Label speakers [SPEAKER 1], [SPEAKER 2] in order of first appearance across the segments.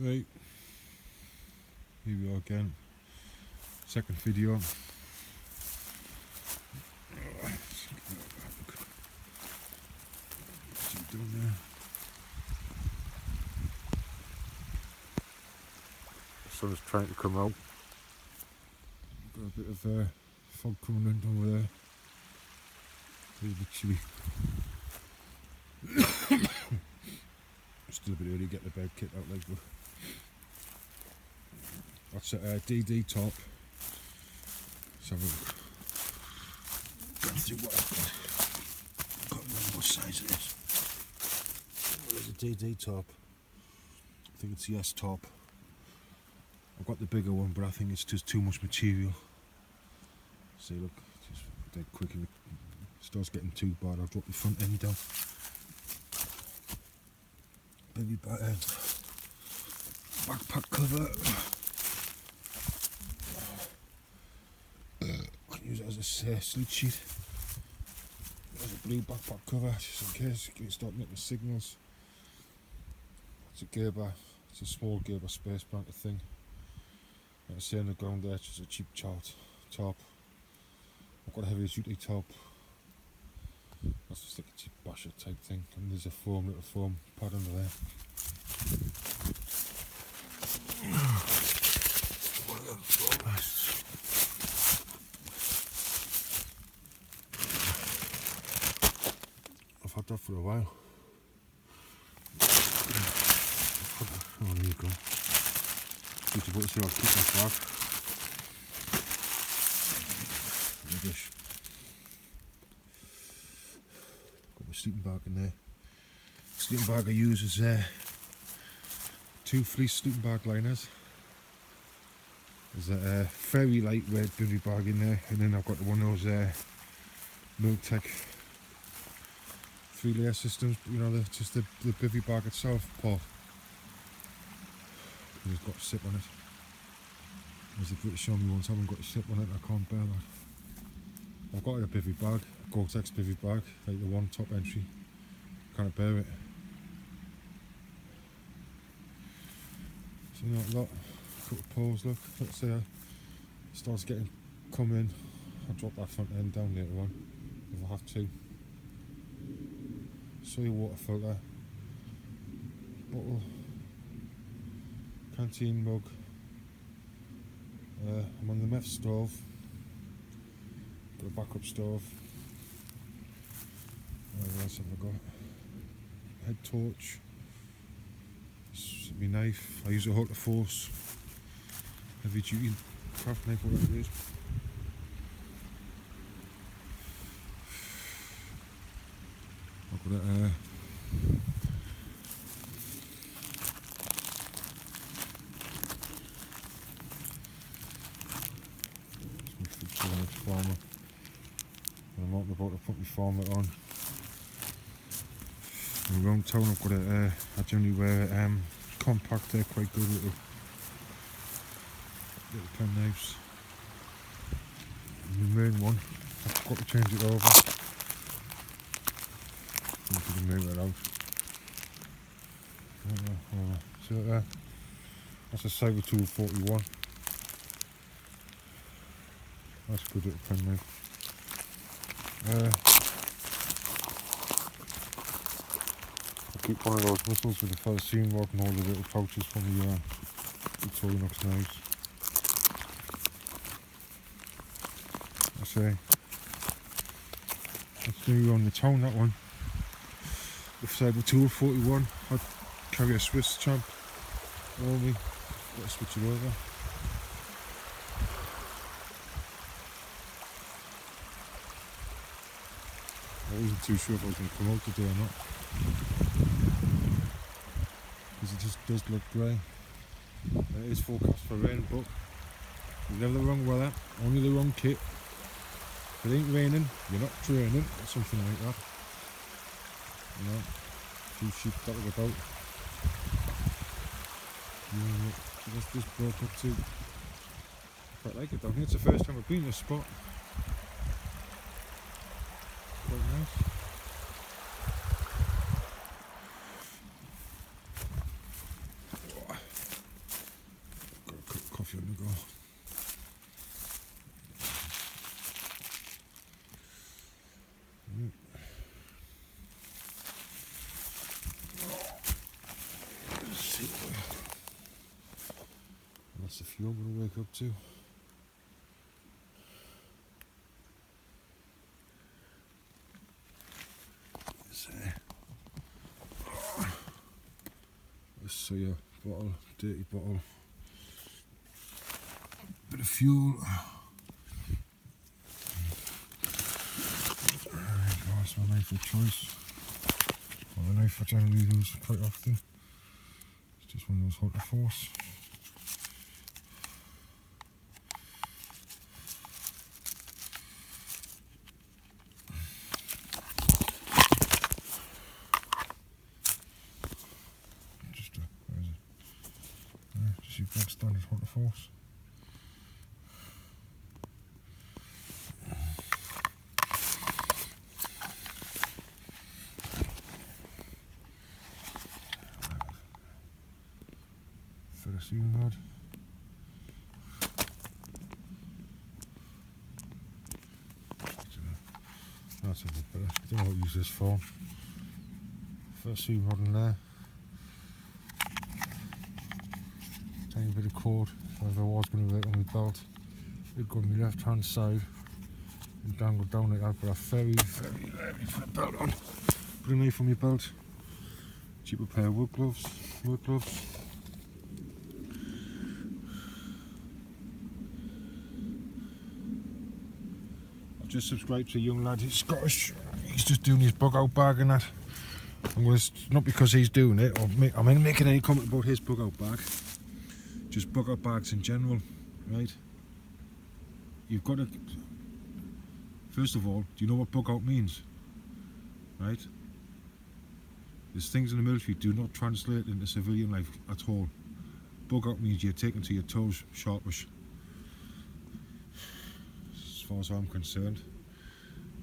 [SPEAKER 1] Right, here we are again. Second video. What's he doing there? The sun is trying to come out. Got a bit of fog coming in over there. A little bit chilly. Still a bit early to get the bed kit out like, but that's a DD top. Let's have a look. Gone through what I've got. Can't remember what size it is. There's a DD top. I think it's the S top. I've got the bigger one, but I think it's just too much material. See, look, just dead quick and it starts getting too bad. I'll drop the front end down. Baby backpack cover. I can use it as a sleep sheet. There's a blue backpack cover just in case you start making signals. It's a Gerber, it's a small Gerber space blanket thing. Like I say on the ground there, it's just a cheap top. I've got a heavy duty top. That's just like a cheap basher type thing, and there's a little foam pad under there. One of them foam vests. I've had that for a while. Oh, there you go. Need to put this in our kitchen bag. Rubbish. Sleeping bag in there. Sleeping bag I use is 2 fleece sleeping bag liners. There's a very lightweight bivvy bag in there, and then I've got one of those Miltech 3-layer systems. You know, just the bivvy bag itself, Paul. It's got a zip on it. As the British Army ones haven't got a zip on it, I can't bear that. I've got a bivvy bag, a Gore-Tex bivvy bag, like the one top entry. Can't bear it. So that lot, couple of poles, look. Let's say it starts getting coming. I'll drop that front end down later on if I have to. Soy water filter, bottle, canteen mug. I'm on the meth stove. Got a backup stove. What else have I got? Head torch. My knife. I use a Hunter Force heavy duty craft knife, whatever it is. I've got farmer. I'm not about to put my farmer on. Around town I've got I generally wear compact, they're quite good little pen knives. And the main one, I've got to change it over. I'm going to move it out. So that's a Cyber Tool 41. That's a good little pen knife. I keep one of those whistles with the Felicine rod and all the little pouches from the Victorinox knives. I say, that's new on the town, that one. The Cyber Tool 41. I'd carry a Swiss champ only. Got to switch it over. I wasn't too sure if I was going to come out today or not, because it just does look grey. It is forecast for rain, but you never the wrong weather, only the wrong kit. If it ain't raining, you're not training, or something like that. You know, a few sheep dotted about. This broke up too. Quite like it down here. It's the first time I've been in this spot. Quite nice. few I'm going to wake up to. Let's see a bottle, dirty bottle. Bit of fuel. That's my knife of choice. Well, the knife I generally use quite often. It's just one of those Hunter Force. Just your black standard Hunter Force. Ferrocene rod. That's a bit better. I don't know what to use this for. Ferrocene rod in there. Tiny bit of cord, if I was going to work on my belt. It'd go on my left hand side and dangle down like that, but I very rarely put a belt on. Put a knife on my belt. Cheaper pair of work gloves. I've just subscribed to a young lad, he's Scottish. He's just doing his bug out bag and that. Not because he's doing it, I'm not making any comment about his bug out bag. Just bug out bags in general, right? You've got to, first of all, do you know what bug out means? Right? There's things in the military do not translate into civilian life at all. Bug out means you're taken to your toes sharpish, as far as I'm concerned.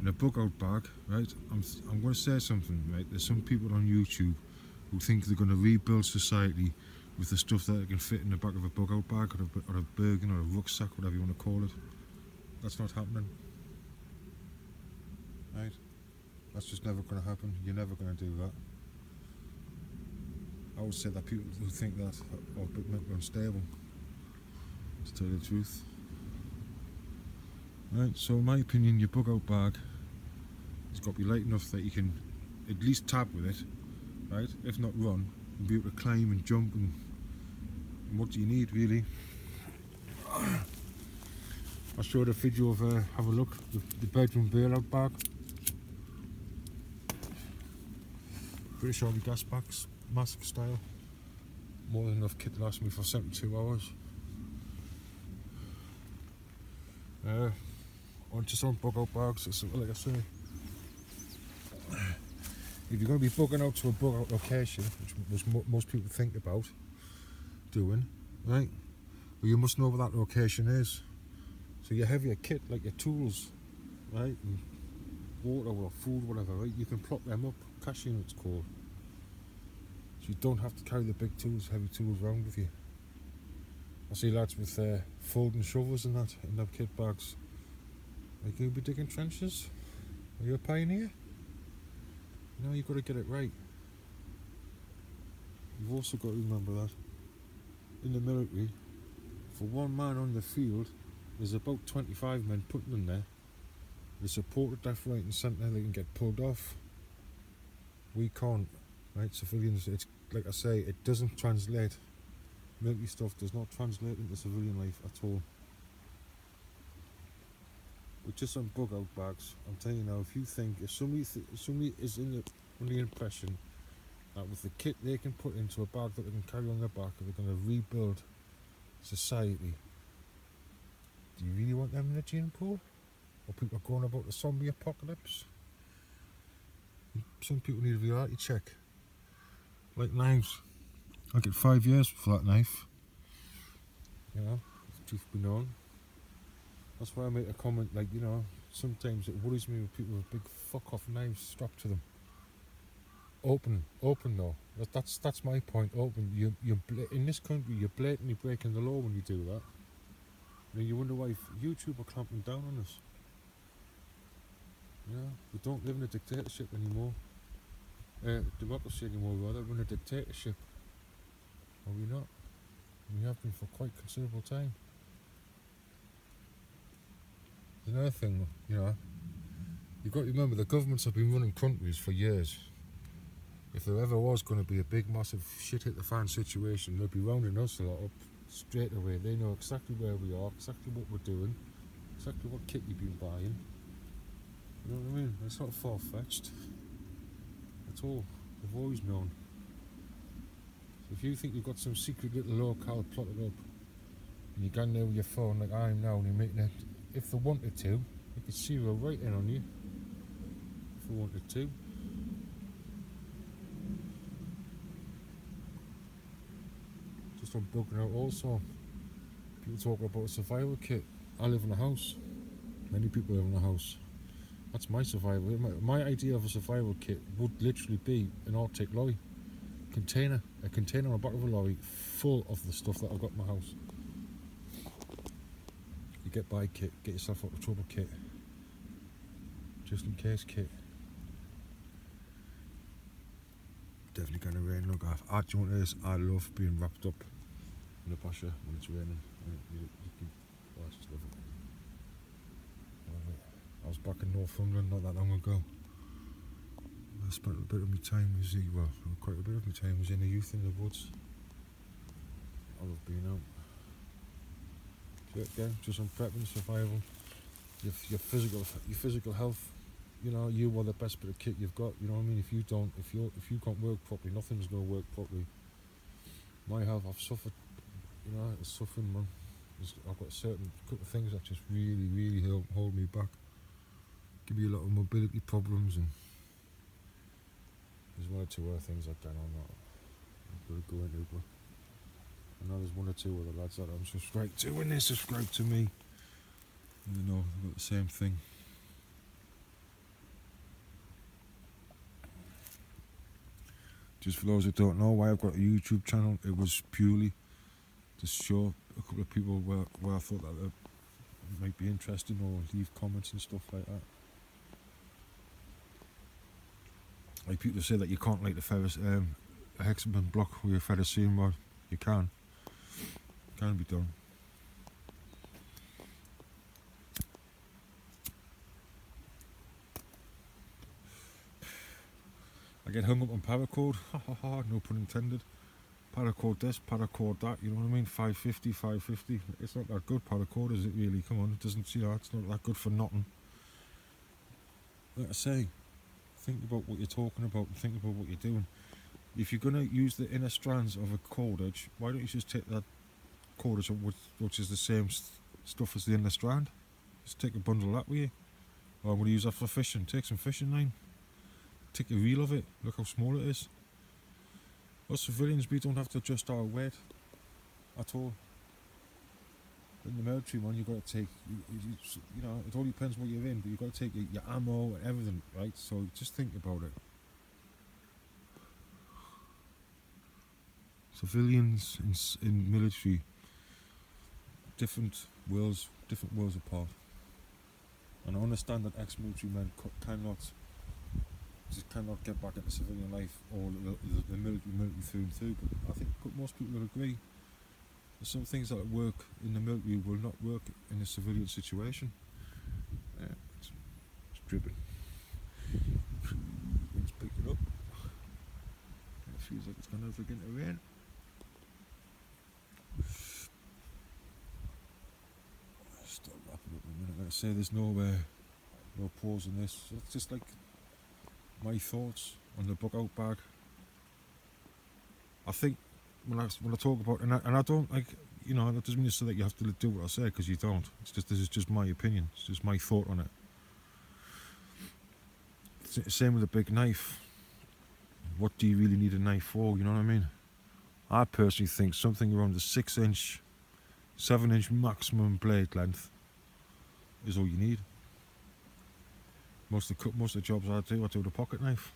[SPEAKER 1] In a bug out bag, right, I'm going to say something, right? There's some people on YouTube who think they're going to rebuild society with the stuff that they can fit in the back of a bug out bag or a Bergen or a rucksack, whatever you want to call it. That's not happening, right? That's just never going to happen. You're never going to do that. I would say that people who think that are a bit mentally unstable, to tell you the truth. Right, so in my opinion, your bug out bag has got to be light enough that you can at least tap with it, right? If not run, and be able to climb and jump and what do you need really? I showed a video of have a look, the bedroom bailout bag. British Army gas packs, mask style. More than enough kit to last me for 72 hours. On just on bug out bags, it's like I say. If you're going to be bugging out to a bug out location, which most people think about doing, right? Well, you must know where that location is. So you have your kit, like your tools, right? And water or food, whatever, right? You can prop them up, caching it's called. So you don't have to carry the big tools, heavy tools around with you. I see lads with folding shovels and that in their kit bags. Are you going to be digging trenches? Are you a pioneer? No, you've got to get it right. You've also got to remember that in the military, for one man on the field, there's about 25 men putting them there. They're supported left, right and centre, they can get pulled off. We can't, right? Civilians, it's like I say, it doesn't translate. Military stuff does not translate into civilian life at all. But just on bug out bags, I'm telling you now, if you think, if somebody is under the impression that with the kit they can put into a bag that they can carry on their back, they're going to rebuild society, do you really want them in a gene pool? Or people are going about the zombie apocalypse? Some people need a reality check. Like knives. I get 5 years for that knife. You know, if truth be known. That's why I make a comment like, you know, sometimes it worries me with people with big fuck off knives strapped to them. Open though. That's my point. Open. You in this country, you're blatantly breaking the law when you do that. And you wonder why YouTube are clamping down on us. You know, we don't live in a dictatorship anymore. Democracy anymore, rather. We're in a dictatorship. Are we not? We have been for quite considerable time. There's another thing, you've got to remember the governments have been running countries for years. If there ever was going to be a big, massive shit hit the fan situation, they'd be rounding us a lot up straight away. They know exactly where we are, exactly what we're doing, exactly what kit you've been buying. You know what I mean? It's not far-fetched at all. They've always known. So if you think you've got some secret little locale plotted up, and you go there with your phone like I am now, and you're making it, if they wanted to, they could zero right in on you. If they wanted to. Just on bugging out also. People talk about a survival kit. I live in a house. Many people live in a house. That's my survival. My idea of a survival kit would literally be an Arctic lorry. A container on the back of a lorry full of the stuff that I've got in my house. You get by kit, get yourself out of trouble kit. Just in case kit. Definitely gonna rain. Look, do you know what it is? I love being wrapped up in a basher when it's raining. I just love it. I was back in Northumberland not that long ago. I spent a bit of my time quite a bit of my time was in the youth in the woods. I love being out. So again, just on prepping, survival, your physical health. You are the best bit of kit you've got. You know what I mean? If you can't work properly, nothing's gonna work properly. My health, I've suffered. It's suffering, man. I've got a certain couple of things that just really, really hold me back. Give me a lot of mobility problems, and there's one or two other things like that I'm not going to go into, but I know there's one or two other lads that I'm subscribed to, and they subscribe to me. And they've got the same thing. Just for those that don't know why I've got a YouTube channel, it was purely to show a couple of people where I thought that they might be interested, or leave comments and stuff like that. Like people say that you can't light a hexagon block with a ferrocerium rod. You can. It can be done. I get hung up on paracord. No pun intended. Paracord this, paracord that. You know what I mean? 550. It's not that good paracord, is it really? Come on, it doesn't. It's not that good for nothing. Like I say, think about what you're talking about and think about what you're doing. If you're going to use the inner strands of a cordage, why don't you just take that cordage which is the same stuff as the inner strand? Just take a bundle of that with you. Or I'm going to use that for fishing. Take some fishing line. Take a reel of it. Look how small it is. Us civilians, we don't have to adjust our weight at all. In the military, man, you've got to take, it all depends what you're in, but you've got to take your ammo and everything, right? So just think about it. Civilians in military, different worlds apart. And I understand that ex-military men cannot get back into civilian life or the military through and through, but I think most people will agree. There's some things that work in the military will not work in a civilian situation. It's dripping. Wind's picking up. It feels like it's going to begin to rain. Stop wrapping up in a minute. Like I say, there's no pause in this. It's just like my thoughts on the bug out bag. I think when I talk about and I don't like, that doesn't mean to say that you have to do what I say, because you don't. This is just my opinion. It's just my thought on it. Same with a big knife. What do you really need a knife for? You know what I mean? I personally think something around the 6-inch, 7-inch maximum blade length is all you need. Most of the jobs I do with a pocket knife.